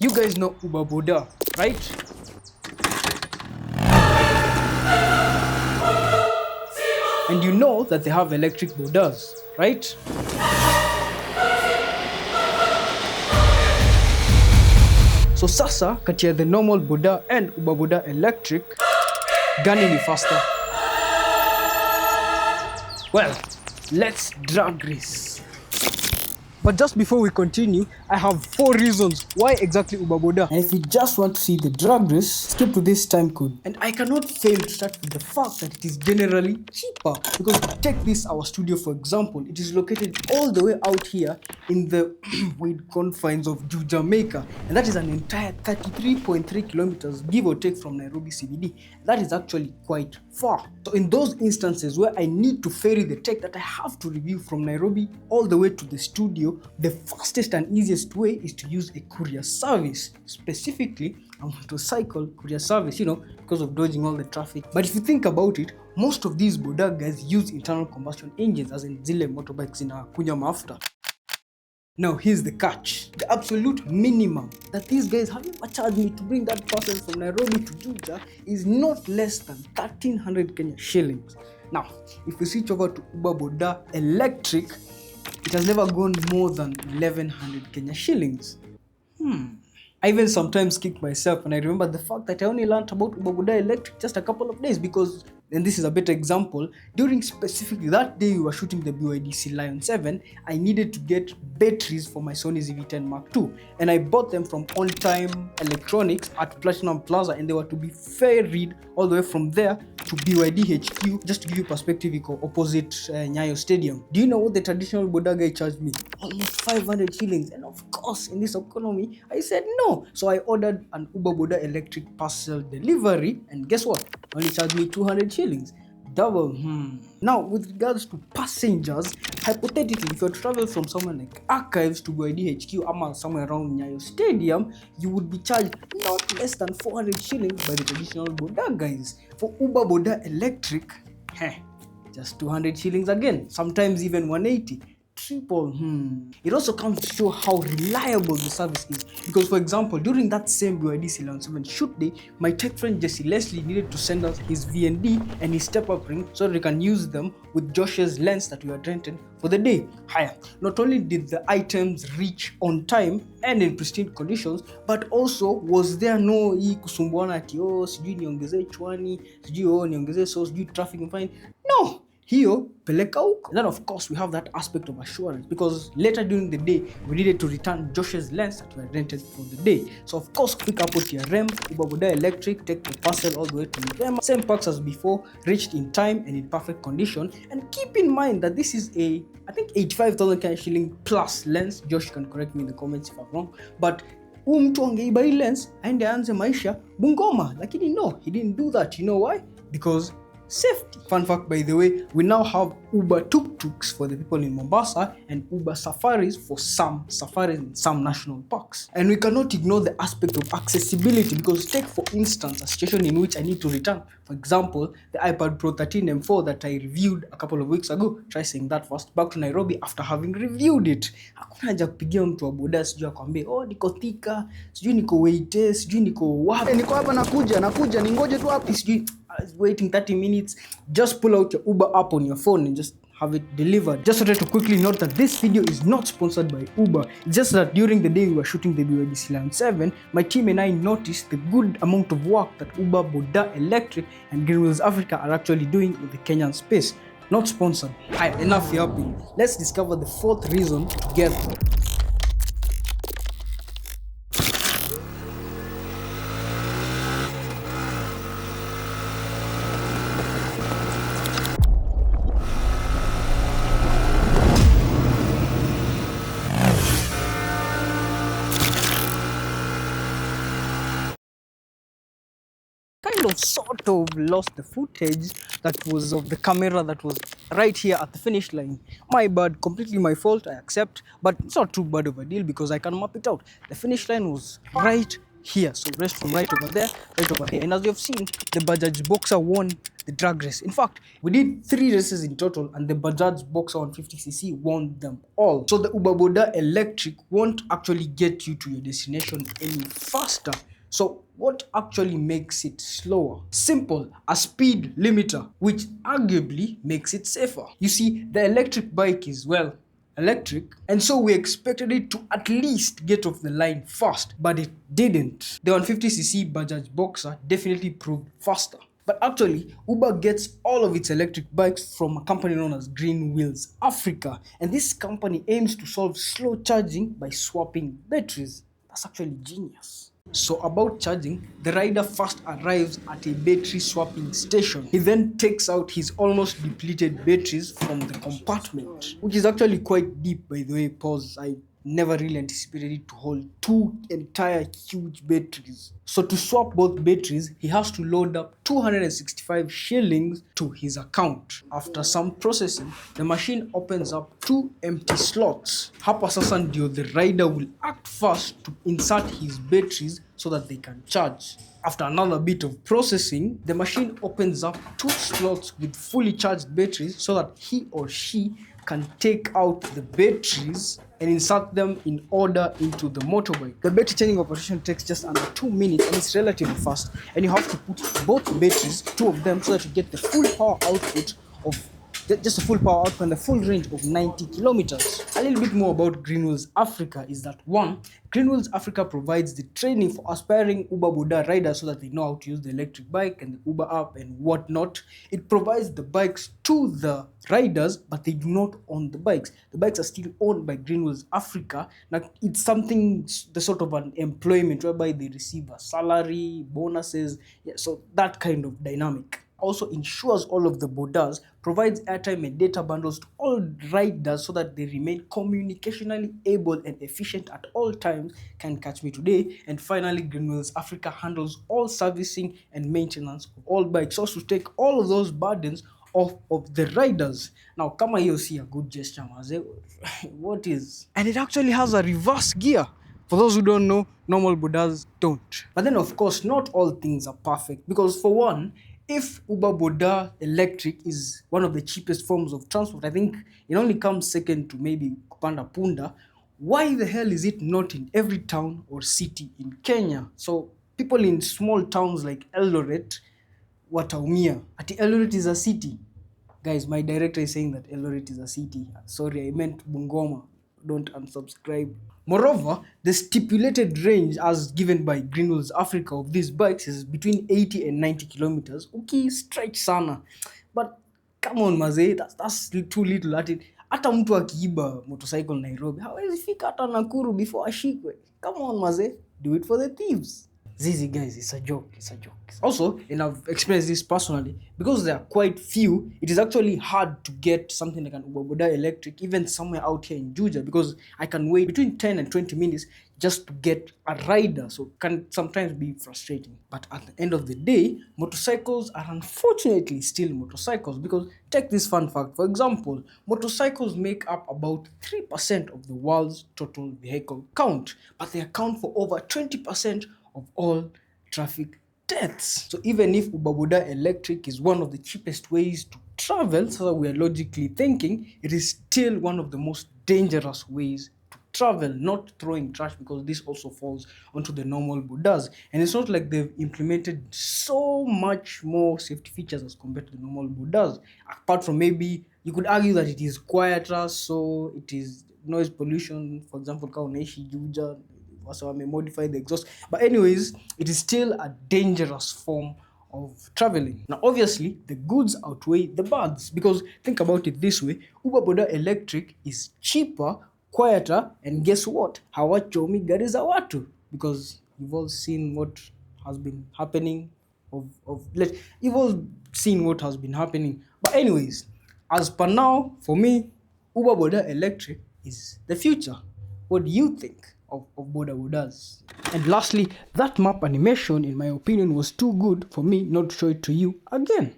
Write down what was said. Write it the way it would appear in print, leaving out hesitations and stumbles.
You guys know Boda, right? And you know that they have electric Bodas, right? So sasa kati ya the normal Boda and Boda electric, gani ni faster? Well, let's drag race. But just before we continue, I have 4 reasons why exactly Boda. And if you just want to see the drag race, skip to this time code. And I cannot fail to start with the fact that it is generally cheaper. Because take this, our studio for example, it is located all the way out here in the wide confines of Jamaica. And that is an entire 33.3 kilometers, give or take, from Nairobi CBD. That is actually quite far. So in those instances where I need to ferry the tech that I have to review from Nairobi all the way to the studio, the fastest and easiest way is to use a courier service, specifically a motorcycle courier service, because of dodging all the traffic. But if you think about it, most of these Boda guys use internal combustion engines, as in zile motorbikes in kunya mafuta. Now here's the catch. The absolute minimum that these guys have ever charged me to bring that parcel from Nairobi to Juja is not less than 1,300 Kenya shillings. Now, if we switch over to Boda electric, it has never gone more than 1,100 Kenya shillings. I even sometimes kick myself when I remember the fact that I only learned about Boda electric just a couple of days because, and this is a better example, during specifically that day we were shooting the BYD Lion 7, I needed to get batteries for my Sony ZV-10 Mark II, and I bought them from On Time Electronics at Platinum Plaza, and they were to be ferried all the way from there to BYD HQ. Just to give you perspective, iko opposite Nyayo Stadium. Do you know what the traditional Boda guy charged me? Almost 500 shillings, and of course in this economy I said no. So I ordered an Boda electric parcel delivery, and guess what? Only charged me 200 shillings. Double. Now, with regards to passengers, hypothetically, if you travel from somewhere like Archives to BYD HQ or somewhere around Nyayo Stadium, you would be charged not less than 400 shillings by the traditional Boda guys. For Boda electric, just 200 shillings again, sometimes even 180. Triple. It also comes to show how reliable the service is, because for example, during that same BYD Lion 7 shoot day, my tech friend Jesse Leslie needed to send us his VND and his step-up ring so that we can use them with Josh's lens that we had rented for the day. Higher. Not only did the items reach on time and in pristine conditions, but also was there no kusumbuana ati sijui niongezee chwani, sijui niongezee so sijui traffic fine. No. Hiyo peleka huko. Then of course we have that aspect of assurance, because later during the day we needed to return Josh's lens that we had rented for the day. So of course pick up with your REM, Boda electric, take the parcel all the way to REM, same packs as before, reached in time and in perfect condition. And keep in mind that this is I think 85,000 Kenya shilling plus lens. Josh can correct me in the comments if I'm wrong, but mtu angeiba hii lens aende aanze maisha Bungoma, lakini no, he didn't do that. You know why? Because safety. Fun fact, by the way, we now have Uber tuk-tuks for the people in Mombasa and Uber safaris for some safaris in some national parks. And we cannot ignore the aspect of accessibility, because take for instance a situation in which I need to return, for example, the iPad Pro 13 M4 that I reviewed a couple of weeks ago. Try saying that first. Back to Nairobi after having reviewed it. Hakuna haja kupigia mtu wa boda sijui akwambie niko Thika, sijui niko Waite, sijui niko wapi, niko hapa nakuja ningoje tu hapo, sijui waiting 30 minutes. Just pull out your Uber app on your phone and just have it delivered. Just wanted to quickly note that this video is not sponsored by Uber. It's just that during the day we were shooting the BYD Lion 7, my team and I noticed the good amount of work that Uber, Boda Electric and GreenWheels Africa are actually doing in the Kenyan space. Not sponsored. Alright, enough yapping. Let's discover the 4th reason together. Sort of lost the footage that was of the camera that was right here at the finish line. My bad, completely my fault, I accept, but it's not too bad of a deal because I can map it out. The finish line was right here. So rest from right over there, right over here. And as you have seen, the Bajaj Boxer won the drag race. In fact, we did 3 races in total, and the Bajaj Boxer 150cc won them all. So the Boda electric won't actually get you to your destination any faster. So what actually makes it slower? Simple, a speed limiter, which arguably makes it safer. You see, the electric bike is, well, electric, and so we expected it to at least get off the line fast, but it didn't. The 150cc Bajaj Boxer definitely proved faster. But actually, Uber gets all of its electric bikes from a company known as GreenWheels Africa, and this company aims to solve slow charging by swapping batteries. That's actually genius. So about charging, the rider first arrives at a battery swapping station. He then takes out his almost depleted batteries from the compartment, which is actually quite deep, by the way. Pause. I never really anticipated it to hold 2 entire huge batteries. So to swap both batteries, he has to load up 265 shillings to his account. After some processing, the machine opens up 2 empty slots. Hapa sasa ndio the rider will act fast to insert his batteries so that they can charge. After another bit of processing, the machine opens up 2 slots with fully charged batteries so that he or she can take out the batteries and insert them in order into the motorbike. The battery changing operation takes just under 2 minutes, and it's relatively fast. And you have to put both batteries, 2 of them, so that you get the full power output of just a full power output and the full range of 90 kilometers. A little bit more about GreenWheels Africa is that 1, GreenWheels Africa provides the training for aspiring Uber Boda riders so that they know how to use the electric bike and the Uber app and whatnot. It provides the bikes to the riders, but they do not own the bikes. The bikes are still owned by GreenWheels Africa. Now, it's something, the sort of an employment whereby they receive a salary, bonuses, yeah, so that kind of dynamic. Also ensures all of the Bodas, provides airtime and data bundles to all riders so that they remain communicationally able and efficient at all times. Can catch me today. And finally, GreenWheels Africa handles all servicing and maintenance of all bikes, so to take all of those burdens off of the riders. Now, kama hiyo see a good gesture, maze. What is? And it actually has a reverse gear. For those who don't know, normal Bodas don't. But then, of course, not all things are perfect, because for one, if Uber Boda electric is one of the cheapest forms of transport, I think it only comes second to maybe Kupanda Punda. Why the hell is it not in every town or city in Kenya? So people in small towns like Eldoret, wataumia. Ati Eldoret is a city. Guys, my director is saying that Eldoret is a city. Sorry, I meant Bungoma. Don't unsubscribe. Moreover, the stipulated range as given by GreenWheels Africa of these bikes is between 80 and 90 kilometers. Okay, stretch sana. But come on maze, that's too little at it. Hata mtu akiiba motorcycle Nairobi, hawezi fika hata Nakuru before ashikwe. Come on maze, do it for the thieves. Zizi guys, it's a joke. Also, and I've experienced this personally, because there are quite few, it is actually hard to get something like an Uber Boda electric even somewhere out here in Juja, because I can wait between 10 and 20 minutes just to get a rider, so it can sometimes be frustrating. But at the end of the day, motorcycles are unfortunately still motorcycles, because take this fun fact. For example, motorcycles make up about 3% of the world's total vehicle count, but they account for over 20% of all traffic deaths. So even if Uber Boda electric is one of the cheapest ways to travel, so we are logically thinking, it is still one of the most dangerous ways to travel, not throwing trash, because this also falls onto the normal Bodas. And it's not like they've implemented so much more safety features as compared to the normal Bodas. Apart from, maybe you could argue that it is quieter, so it is noise pollution. For example, kama unaishi Juja, so I may modify the exhaust. But anyways, it is still a dangerous form of traveling. Now, obviously, the goods outweigh the bads, because think about it this way: Uber Boda electric is cheaper, quieter, and guess what? Hawachomi gari za watu, because you've all seen what has been happening. You've all seen what has been happening. But anyways, as per now, for me, Uber Boda electric is the future. What do you think of Boda Bodas? And lastly, that map animation, in my opinion, was too good for me not to show it to you again.